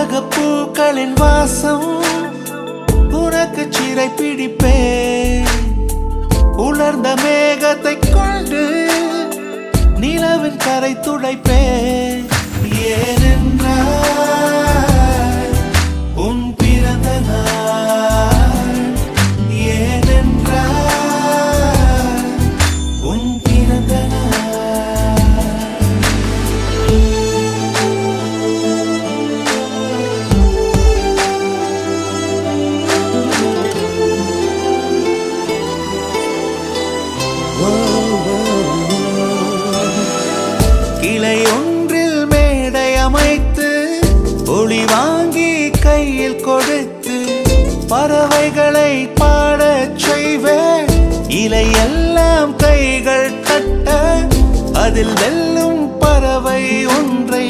உலக பூக்களின் வாசம் உனக்கு சிறை பிடிப்பேன். உலர்ந்த மேகத்தை கொண்டு நிலவின் கரை துடைப்பேன். ஏனென்றால் உன் பிறந்த நாள், ஏனென்றால் உன் பிறந்த கிளை ஒன்றில் மேடை அமைத்து ஒளி வாங்கி கையில் கொடுத்து பறவைகளை பாடச் செய்வேன். இலையெல்லாம் கைகள் தட்ட அதில் வெல்லும் பறவை ஒன்றை